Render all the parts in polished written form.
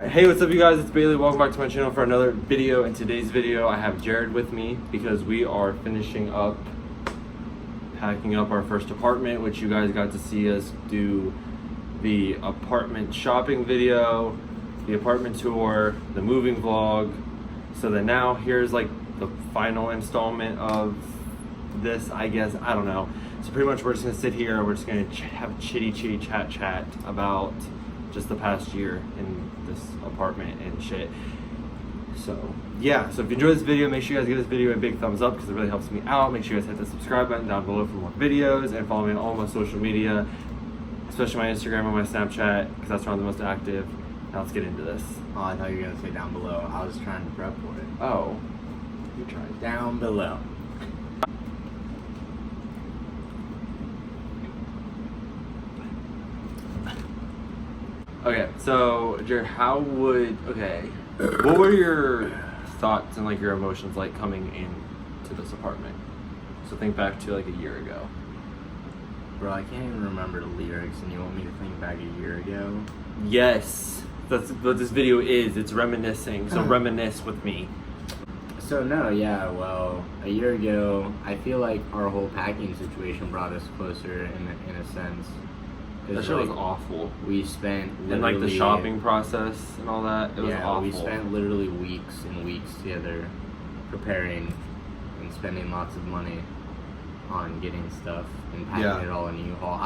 Hey, what's up you guys, it's Bailey. Welcome back to my channel for another video. In today's video I have Jared with me because we are finishing up packing up our first apartment, which you guys got to see us do the apartment shopping video, the apartment tour, the moving vlog. So then now here's like the final installment of this, I guess. I don't know. So pretty much we're just gonna sit here, we're just gonna have chitty chat about just the past year in this apartment and shit. So yeah, so if you enjoyed this video, make sure you guys give this video a big thumbs up because it really helps me out. Make sure you guys hit the subscribe button down below for more videos and follow me on all my social media, especially my Instagram and my Snapchat because that's where I'm the most active. Now let's get into this. Oh, I thought you were gonna say down below. I was trying to prep for it. Oh, you tried. Down below. Okay, so Jared, what were your thoughts and like your emotions like coming into this apartment? So think back to like a year ago. Bro, I can't even remember the lyrics, and you want me to think back a year ago? Yes, that's what this video is. It's reminiscing. So reminisce with me. So no, yeah, well, a year ago, I feel like our whole packing situation brought us closer in a sense. That shit was awful. We spent and like the shopping process and all that, it was awful. We spent literally weeks and weeks together preparing and spending lots of money on getting stuff and packing it all in a U-Haul.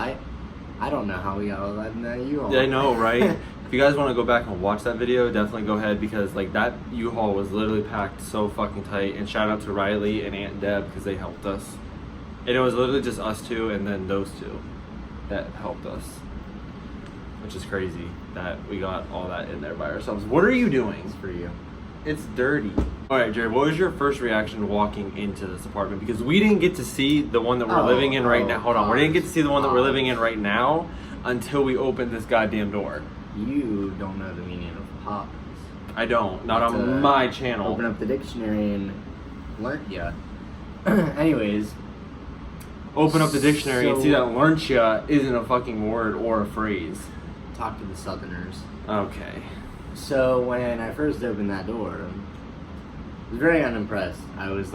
I don't know how we got all that in that U-Haul. Yeah, I know, right? If you guys want to go back and watch that video, definitely go ahead because like that U-Haul was literally packed so fucking tight. And shout out to Riley and Aunt Deb because they helped us. And it was literally just us two and then those two that helped us, which is crazy that we got all that in there by ourselves. What are you doing? It's for you. It's dirty. All right, Jared, what was your first reaction walking into this apartment? Because we didn't get to see the one that we're living in right now. Hold on, we didn't get to see the one that we're living in right now until we opened this goddamn door. You don't know the meaning of pause. I don't, not on my channel. Open up the dictionary and learn ya. Anyways. Open up the dictionary and see that learnt ya isn't a fucking word or a phrase. Talk to the Southerners. Okay. So when I first opened that door, I was very unimpressed. I was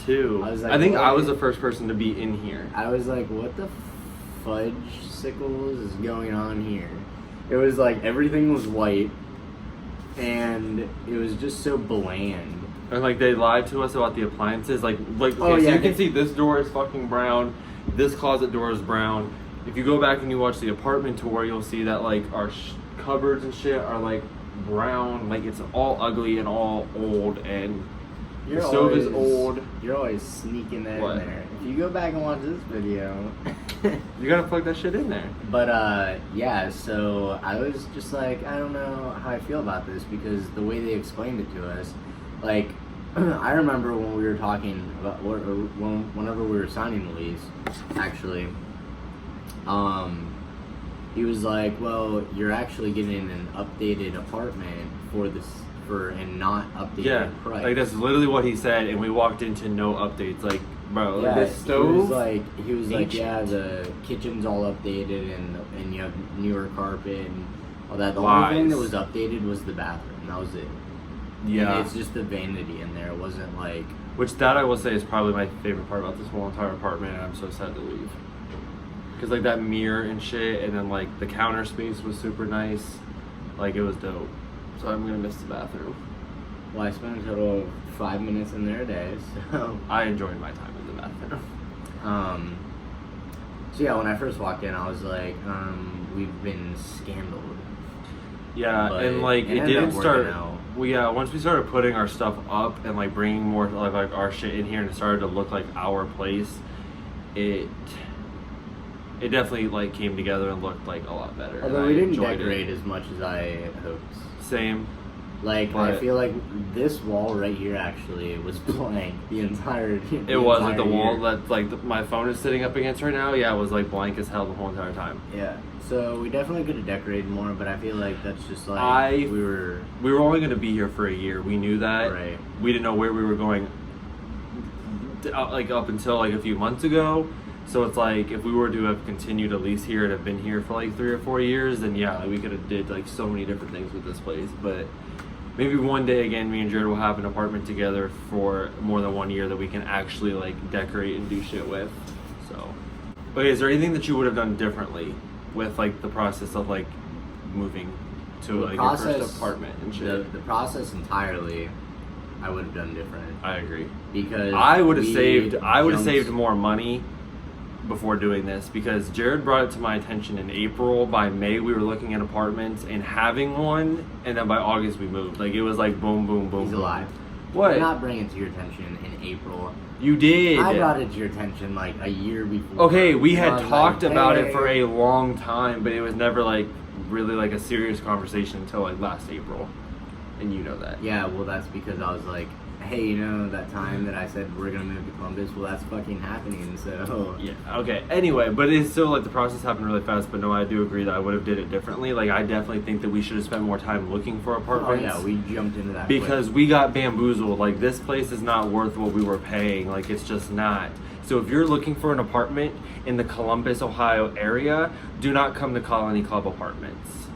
too. I think I was the first person to be in here. I was like, what the fudge sickles is going on here? It was like everything was white and it was just so bland. And like they lied to us about the appliances. Like okay, so you can see this door is fucking brown. This closet door is brown. If you go back and you watch the apartment tour, you'll see that like our cupboards and shit are like brown. Like it's all ugly and all old, and the stove is old. You're always sneaking that in there. If you go back and watch this video, you gotta plug that shit in there. But yeah, so I was just like, I don't know how I feel about this because the way they explained it to us, like I remember when we were talking about whenever we were signing the lease, actually, he was like, well, you're actually getting an updated apartment for a not updated price. Like that's literally what he said, and we walked into no updates. Like, bro, like this stove. He was like, yeah, the kitchen's all updated and you have newer carpet and all that. The only thing that was updated was the bathroom. That was it. Yeah, and it's just the vanity in there. It wasn't like. Which that I will say is probably my favorite part about this whole entire apartment, and I'm so sad to leave. Cause like that mirror and shit, and then like the counter space was super nice. Like it was dope. So I'm gonna miss the bathroom. Well, I spent a total of 5 minutes in there a day, so I enjoyed my time in the bathroom. So yeah, when I first walked in, I was like, we've been scandaled. Yeah, and like it didn't start. Once we started putting our stuff up and like bringing more like our shit in here, and it started to look like our place, it definitely like came together and looked like a lot better. Although we didn't decorate as much as I had hoped. Same. Like I feel like this wall right here actually was blank the entire. It was like the wall that like my phone is sitting up against right now. Yeah, it was like blank as hell the whole entire time. Yeah. So we definitely could have decorated more, but I feel like that's just like we were only going to be here for a year. We knew that. Right. We didn't know where we were going. Like up until like a few months ago, So it's like if we were to have continued at least here and have been here for like 3 or 4 years, then yeah, like we could have did like so many different things with this place. But maybe one day again, me and Jerod will have an apartment together for more than 1 year that we can actually like decorate and do shit with. So, okay, is there anything that you would have done differently with like the process of like moving to like your first apartment and shit? The process entirely, I would have done different. I agree. Because I would have saved more money before doing this, because Jerod brought it to my attention in April. By May we were looking at apartments and having one, and then by August we moved. Like it was like boom, boom, boom. He's boom. alive. What? I'm not bringing it to your attention in April. You did. I brought it to your attention like a year before. Okay, we had talked like, about hey. it for a long time, but it was never like really like a serious conversation until like last April, and you know that. Yeah, well that's because I was like, hey, you know that time that I said we're gonna move to Columbus? Well, that's fucking happening. So yeah, okay. Anyway, but it's still like the process happened really fast. But no, I do agree that I would have did it differently. Like I definitely think that we should have spent more time looking for oh apartments. yeah, we jumped into that Because we got bamboozled. Like this place is not worth what we were paying. Like it's just not. So if you're looking for an apartment in the Columbus, Ohio area, do not come to Colony Club Apartments.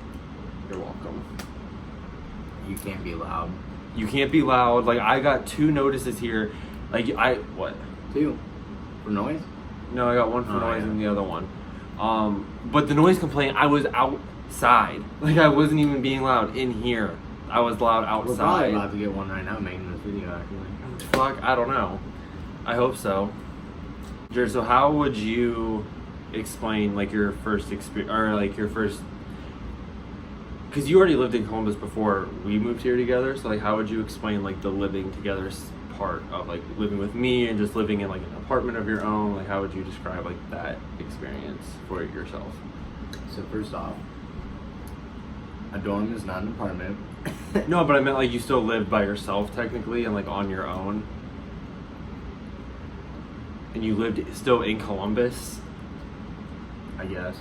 You're welcome. You can't be loud. You can't be loud. Like I got 2 notices here. Like what? 2 for noise. No, I got one for noise yeah. and the other one. But the noise complaint, I was outside. Like I wasn't even being loud in here. I was loud outside. We're probably about to get one right now making this video actually. Fuck, I don't know. I hope so. Jared, so how would you explain like your first experience, or like your first? Because you already lived in Columbus before we moved here together. So like, how would you explain like the living together part of like living with me and just living in like an apartment of your own? Like, how would you describe like that experience for yourself? So first off, a dorm is not an apartment. No, but I meant like you still lived by yourself technically and like on your own. And you lived still in Columbus? I guess.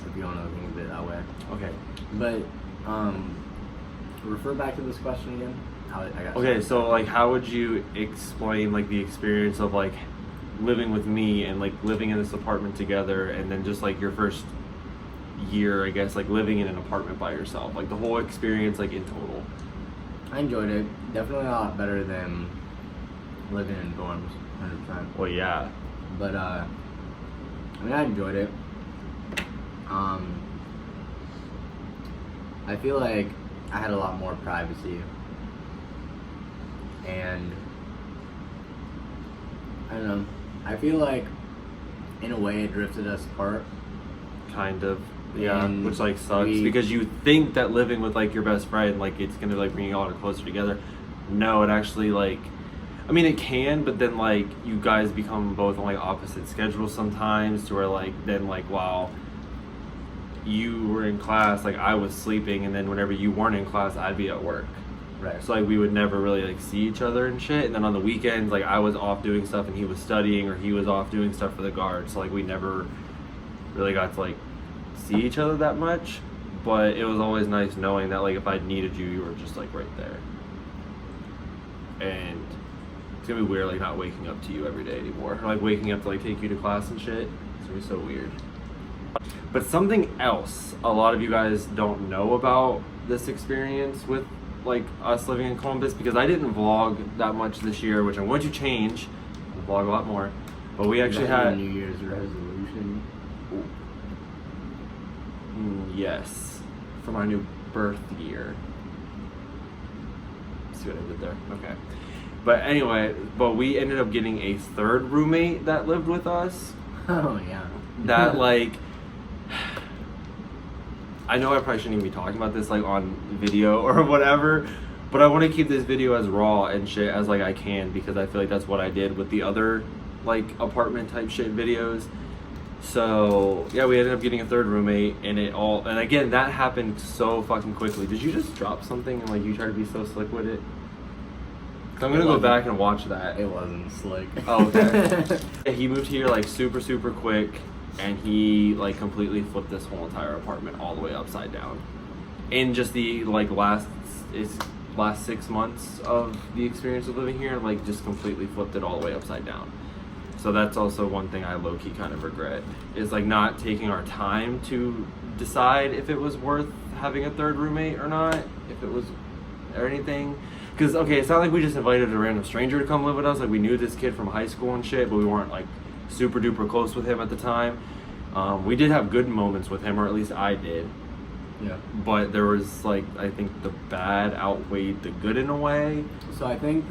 If you want to think of it that way. Okay. But, refer back to this question again. I got Okay, so like how would you explain like the experience of like living with me and like living in this apartment together, and then just like your first year, I guess, like living in an apartment by yourself, like the whole experience like in total? I enjoyed it. Definitely a lot better than living in dorms, 100%. Well, yeah. But I mean, I enjoyed it. I feel like I had a lot more privacy, and I don't know. I feel like in a way it drifted us apart. Kind of. Yeah, And which like sucks because you think that living with like your best friend, like it's gonna like bring you all closer together. No, it actually like, I mean it can, but then like you guys become both on like opposite schedules sometimes, to where like then like while you were in class, like I was sleeping, and then whenever you weren't in class, I'd be at work. Right. So like we would never really like see each other and shit. And then on the weekends, like I was off doing stuff and he was studying, or he was off doing stuff for the guard. So like we never really got to like see each other that much. But it was always nice knowing that like if I needed you, you were just like right there. And it's gonna be weird like not waking up to you every day anymore, or like waking up to like take you to class and shit. It's gonna be so weird. But something else a lot of you guys don't know about this experience with like us living in Columbus, because I didn't vlog that much this year, which I'm going to change. I'll vlog a lot more. But we actually had a New Year's resolution. Yes, for my new birth year. See what I did there? Okay. But anyway, we ended up getting a 3rd roommate that lived with us. Oh yeah. That like, I know I probably shouldn't even be talking about this like on video or whatever, but I want to keep this video as raw and shit as like I can, because I feel like that's what I did with the other like apartment type shit videos. So yeah, we ended up getting a 3rd roommate, and and again that happened so fucking quickly. Did you just drop something and like you try to be so slick with it? 'Cause I'm gonna go back and watch that. It wasn't slick. Oh, okay. Yeah, he moved here like super quick, and he like completely flipped this whole entire apartment all the way upside down in just the like last 6 months of the experience of living here. Like just completely flipped it all the way upside down. So that's also one thing I low-key kind of regret, is like not taking our time to decide if it was worth having a third roommate or not, if it was or anything. Because okay, it's not like we just invited a random stranger to come live with us. Like we knew this kid from high school and shit, but we weren't like super duper close with him at the time. We did have good moments with him, or at least I did. Yeah. But there was like, I think the bad outweighed the good in a way. So I think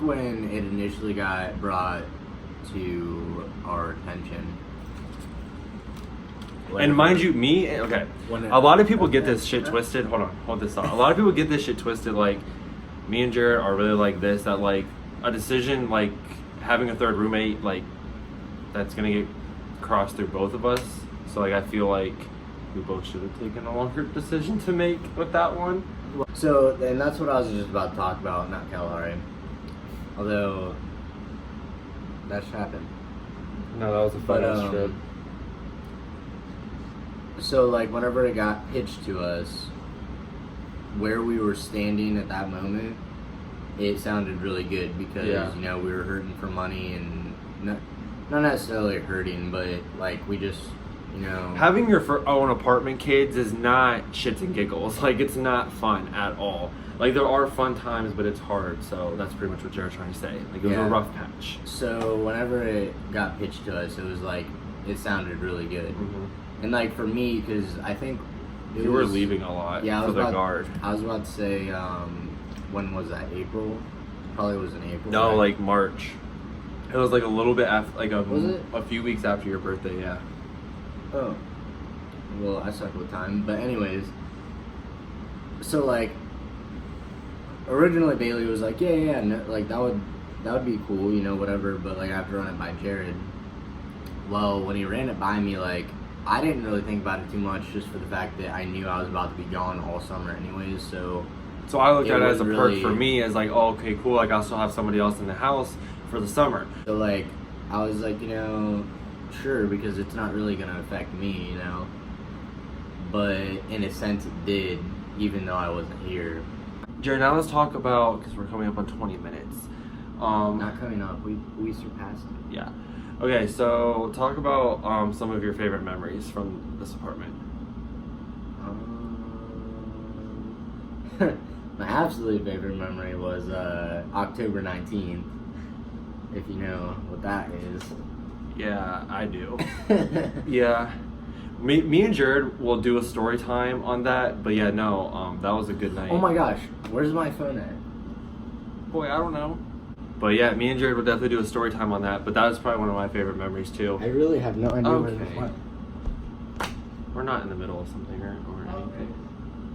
when it initially got brought to our attention, And mind you, okay, a lot of people get this shit twisted. Hold this thought. A lot of people get this shit twisted. Like, me and Jerod are really like this. That like a decision like having a third roommate, like that's gonna get crossed through both of us. So like I feel like we both should have taken a longer decision to make with that one. So, and that's what I was just about to talk about, not Kalahari. Although that should happen. No, that was a fun trip. So like whenever it got pitched to us, where we were standing at that moment, it sounded really good because you know we were hurting for money and not necessarily hurting, but like we just, you know, having your own apartment, kids, is not shits and giggles. Like it's not fun at all. Like there are fun times, but it's hard. So that's pretty much what Jared's trying to say. Like it was a rough patch. So whenever it got pitched to us, it was like it sounded really good. Mm-hmm. And like for me, because I think you were leaving a lot for the guard. I was about to say, when was that? April? Probably was in April. No, right? Like March. It was like a little bit after, like was it? A few weeks after your birthday. Yeah. Oh. Well, I suck with time, but anyways. So like, originally Bailey was like, yeah, no, like that would be cool, you know, whatever. But like I have to run it by Jerod. Well, when he ran it by me, like, I didn't really think about it too much, just for the fact that I knew I was about to be gone all summer anyways, so I looked at it as a perk for me, as like, oh, okay, cool, like I'll still have somebody else in the house for the summer. So like, I was like, you know, sure, because it's not really going to affect me, you know, but in a sense it did, even though I wasn't here. Jerod, now let's talk about, because we're coming up on 20 minutes. Not coming up, we surpassed it. Yeah. Okay, so talk about some of your favorite memories from this apartment. My absolute favorite memory was October 19th, if you know what that is. Yeah, I do. Yeah. Me and Jerod will do a story time on that, but yeah, no, that was a good night. Oh my gosh, where's my phone at? Boy, I don't know. But yeah, me and Jerod will definitely do a story time on that, but that was probably one of my favorite memories too. I really have no idea where this went. We're not in the middle of something or anything.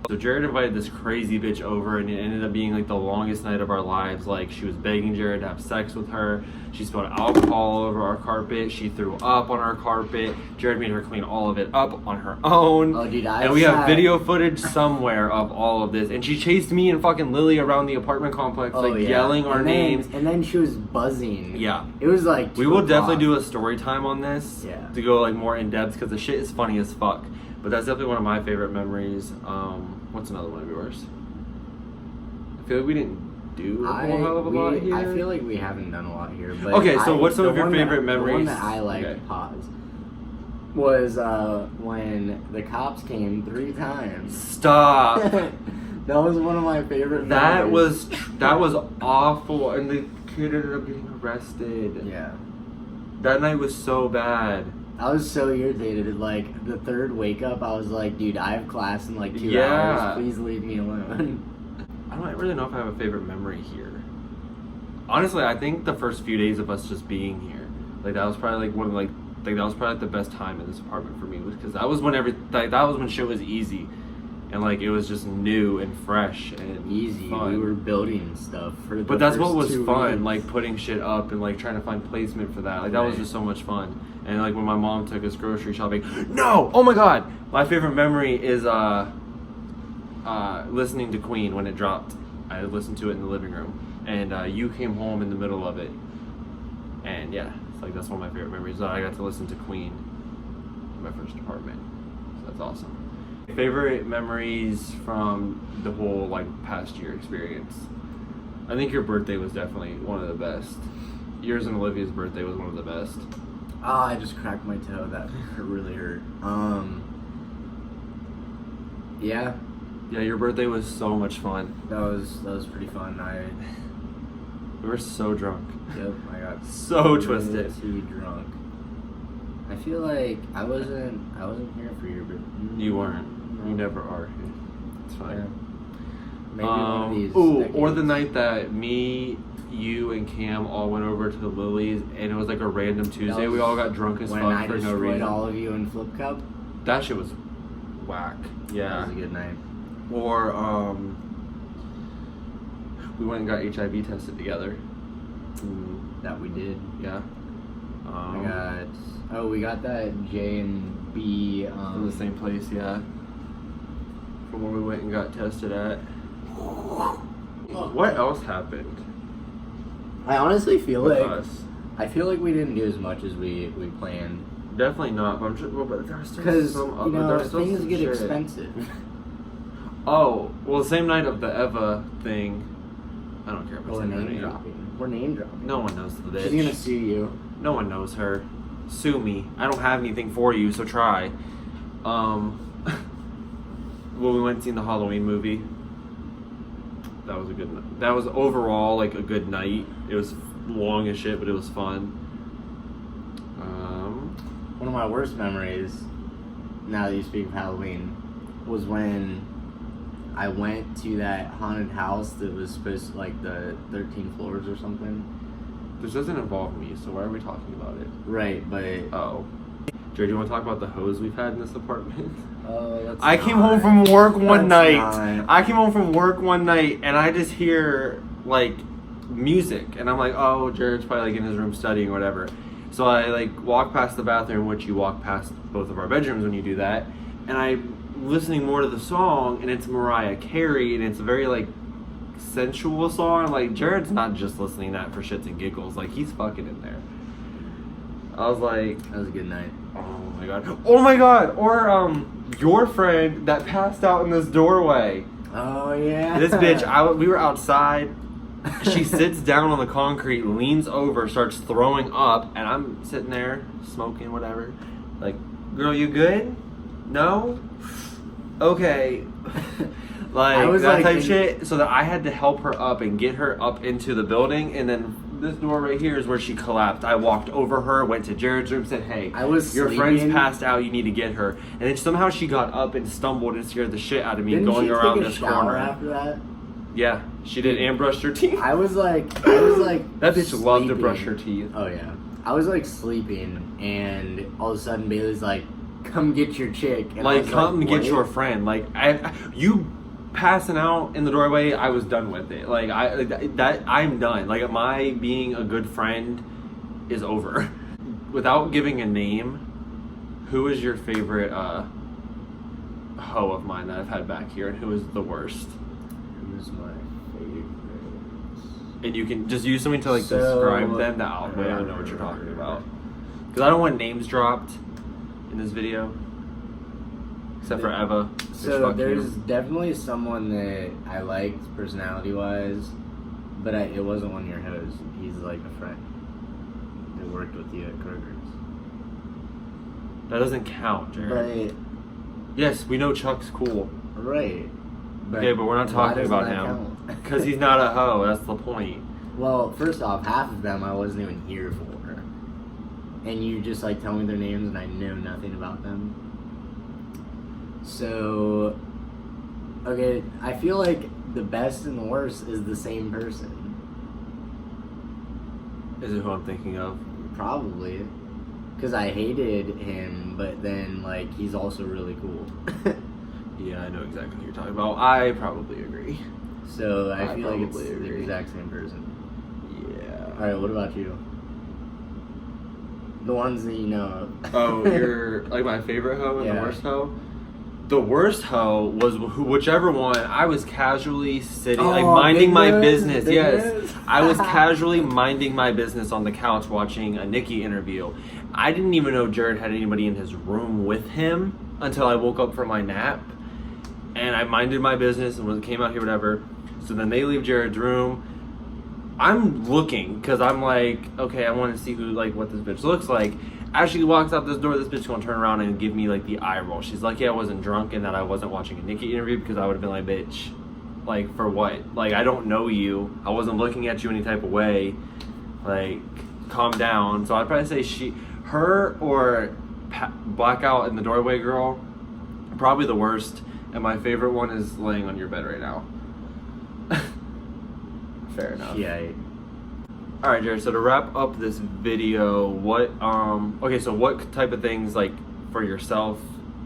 So Jerod invited this crazy bitch over, and it ended up being like the longest night of our lives. Like, she was begging Jerod to have sex with her. She spilled alcohol all over our carpet. She threw up on our carpet. Jerod made her clean all of it up on her own. Oh, dude, and we have video footage somewhere of all of this. And she chased me and fucking Lily around the apartment complex, yelling our names. And then she was buzzing. Yeah. It was like 2 We will o'clock. definitely do a story time on this to go like more in depth, because the shit is funny as fuck. But that's definitely one of my favorite memories. What's another one of yours? I feel like we didn't do a whole hell of a lot here. I feel like we haven't done a lot here. But okay, so what's some of your favorite memories? The one that I liked, was when the cops came 3 times. Stop. That was one of my favorite memories. That was awful, and the kid ended up getting arrested. Yeah. That night was so bad. I was so irritated. Like, the third wake up, I was like, dude, I have class in like 2 hours. Please leave me alone. I don't really know if I have a favorite memory here. Honestly, I think the first few days of us just being here, like that was probably like one of that was probably the best time in this apartment for me, because that was when that was when shit was easy, and like it was just new and fresh and easy. Fun. We were building stuff for the But that's what was first 2 fun, weeks. like putting shit up and like trying to find placement for that. Like that was just so much fun. And like when my mom took us grocery shopping, no! Oh my god! My favorite memory is listening to Queen when it dropped. I listened to it in the living room, and you came home in the middle of it, and yeah, it's like that's one of my favorite memories. I got to listen to Queen in my first apartment, so that's awesome. Favorite memories from the whole like past year experience. I think your birthday was definitely one of the best. yours and Olivia's birthday was one of the best. Oh, I just cracked my toe. That really hurt. Yeah. Yeah, your birthday was so much fun. That was pretty fun. We were so drunk. Yep, I got so twisted. Too drunk. I feel like I wasn't here for your birthday. You weren't. You never are. It's fine. Yeah. Maybe one of these. Or the night that me, you, and Cam all went over to the Lily's, and it was like a random Tuesday. We all got drunk as fuck for no reason. When I destroyed all of you in Flip Cup. That shit was whack. Yeah. That was a good night. Or we went and got HIV tested together. That we did. Yeah. We got that J and B from the same place. Yeah. From where we went and got tested at. What else happened? I honestly feel with like us? I feel like we didn't do as much as we planned. Definitely not. But I'm just, but there's still because some things get shit. expensive. Oh well, the same night of the Eva thing. I don't care about We're name dropping. We're name dropping. No one knows the bitch. She's gonna sue you. No one knows her. Sue me. I don't have anything for you, so try. Well, we went and seen the Halloween movie. That was a good night. That was overall like a good night. It was long as shit, but it was fun. One of my worst memories, now that you speak of Halloween, was when I went to that haunted house that was supposed to, like, the 13 floors or something. This doesn't involve me, so why are we talking about it? Right, but... Oh. Jared, do you want to talk about the hose we've had in this apartment? I came home from work one night. I came home from work one night, and I just hear, like, music. And I'm like, oh, Jared's probably, like, in his room studying or whatever. So I, like, walk past the bathroom, which you walk past both of our bedrooms when you do that. And I'm listening more to the song, and it's Mariah Carey, and it's a very, like, sensual song. I'm like, Jared's not just listening to that for shits and giggles. Like, he's fucking in there. I was like... That was a good night. Oh, my God. Oh, my God! Or, your friend that passed out in this doorway. Oh, yeah. This bitch, we were outside. She sits down on the concrete, leans over, starts throwing up, and I'm sitting there smoking, whatever. Like, girl, you good? No? Okay. Like, that like type shit. So that I had to help her up and get her up into the building, and then this door right here is where she collapsed. I walked over her, went to Jared's room, said, hey, your friend's passed out, you need to get her. And then somehow she got up and stumbled and scared the shit out of me. Didn't going she around take a this shower corner. After that? Yeah, she did, and brushed her teeth. I was like that bitch loved to sleeping. brush her teeth. Oh yeah, I was like sleeping, and all of a sudden Bailey's like, "Come get your chick." And like, come like, get your friend. Like, you passing out in the doorway, I was done with it. Like, I'm done. Like, my being a good friend is over. Without giving a name, who is your favorite hoe of mine that I've had back here, and who is the worst? Who's my favorite? And you can just use something to like describe them. That way I know what you're talking about. Because I don't want names dropped in this video, except for Eva. So there's definitely someone that I liked personality-wise, but it wasn't one of your hoes. He's like a friend that worked with you at Kroger's. That doesn't count, Jared. But yes, we know Chuck's cool. Right. Okay, but we're not talking about him. Because he's not a hoe, that's the point. Well, first off, half of them I wasn't even here for. And you just like tell me their names and I know nothing about them. So, okay, I feel like the best and the worst is the same person. Is it who I'm thinking of? Probably. Because I hated him, but then, like, he's also really cool. Yeah, I know exactly what you're talking about. I probably agree. So, I feel like it's the exact same person. Yeah. Alright, what about you? The ones that you know of. Oh, you're, like, my favorite hoe and Yeah. the worst hoe? The worst hoe was whichever one. I was casually sitting, like, minding my business. Yes. I was casually minding my business on the couch watching a Nicki interview. I didn't even know Jerod had anybody in his room with him until I woke up from my nap. And I minded my business and came out here, whatever. So then they leave Jared's room. I'm looking because I'm like, okay, I want to see who like what this bitch looks like. As she walks out this door, this bitch gonna turn around and give me like the eye roll. She's lucky I wasn't drunk and that I wasn't watching a Nicki interview, because I would have been like, bitch, like for what? Like, I don't know you. I wasn't looking at you any type of way. Like, calm down. So I'd probably say her or blackout in the doorway girl, probably the worst. And my favorite one is laying on your bed right now. Fair enough. Yeah. All right, Jared. So to wrap up this video, what okay, so what type of things like for yourself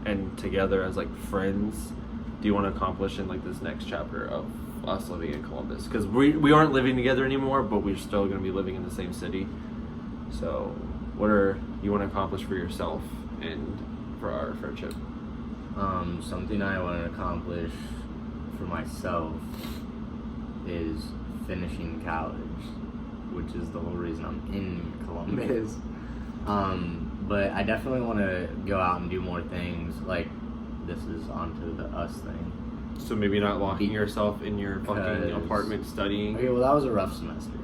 and together as like friends do you want to accomplish in like this next chapter of us living in Columbus? Because we aren't living together anymore, but we're still going to be living in the same city. So what are you want to accomplish for yourself and for our friendship? Something I want to accomplish for myself is finishing college, which is the whole reason I'm in Columbus. But I definitely want to go out and do more things. Like, this is onto the us thing. So maybe not locking yourself in your fucking apartment studying. Okay, well, that was a rough semester.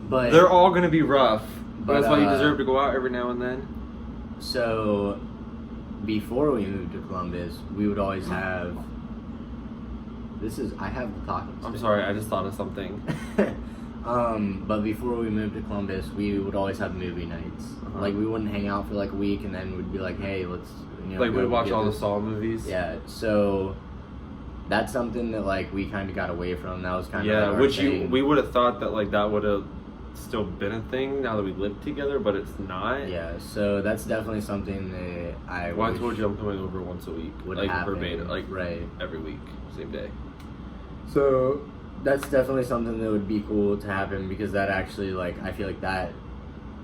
But they're all gonna be rough. But But, that's why you deserve to go out every now and then. So, before we moved to Columbus, we would always have. I have the talking stick. I'm sorry, I just thought of something. But before we moved to Columbus, we would always have movie nights. Uh-huh. Like, we wouldn't hang out for like a week, and then we'd be like, hey, let's, Like go we watch get all the this. Saw movies. Yeah, so that's something that like we kind of got away from. That was kind of Yeah, like our which thing. we would have thought that like that would have still been a thing now that we live together, but it's not. Yeah, so that's definitely something that I Well, I wish told you I'm coming over once a week, would like happen. verbatim, like Right. every week, same day. So that's definitely something that would be cool to happen, because that actually, like, I feel like that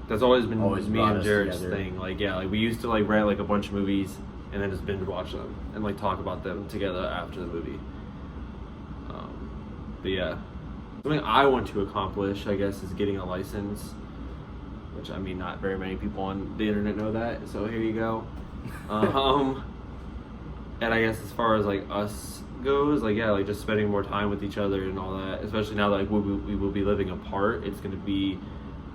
That's always been Always me brought and us Jared's together. thing. Like, yeah, like we used to like rent like a bunch of movies and then just binge watch them and like talk about them together after the movie. But yeah, something I want to accomplish, I guess, is getting a license. Which, I mean, not very many people on the internet know that. So here you go. And I guess as far as like us goes, like, yeah, like just spending more time with each other and all that, especially now that like we will be living apart, it's going to be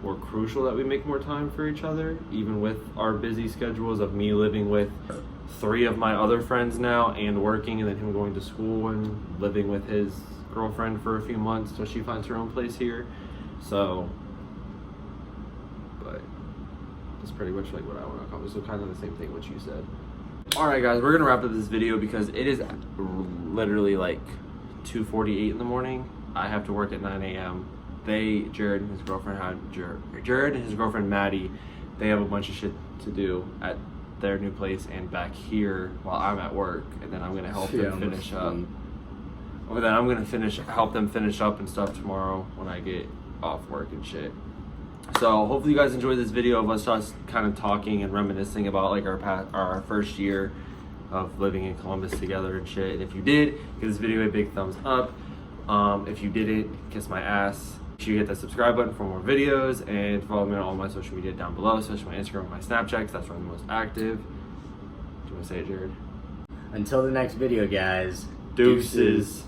more crucial that we make more time for each other, even with our busy schedules of me living with 3 of my other friends now and working, and then him going to school and living with his girlfriend for a few months till she finds her own place here. So, but that's pretty much like what I want to accomplish. So kind of the same thing what you said. Alright guys, we're gonna wrap up this video because it is literally like 2:48 in the morning. I have to work at 9 a.m. Jared and his girlfriend Maddie, they have a bunch of shit to do at their new place and back here while I'm at work, and then I'm gonna help them finish up. Or then I'm gonna help them finish up and stuff tomorrow when I get off work and shit. So hopefully you guys enjoyed this video of us just kind of talking and reminiscing about like our first year of living in Columbus together and shit. And if you did, give this video a big thumbs up. If you didn't, kiss my ass. Make sure you hit that subscribe button for more videos and follow me on all my social media down below, especially my Instagram and my Snapchat, because that's where I'm the most active. Do you want to say it, Jared? Until the next video, guys. Deuces.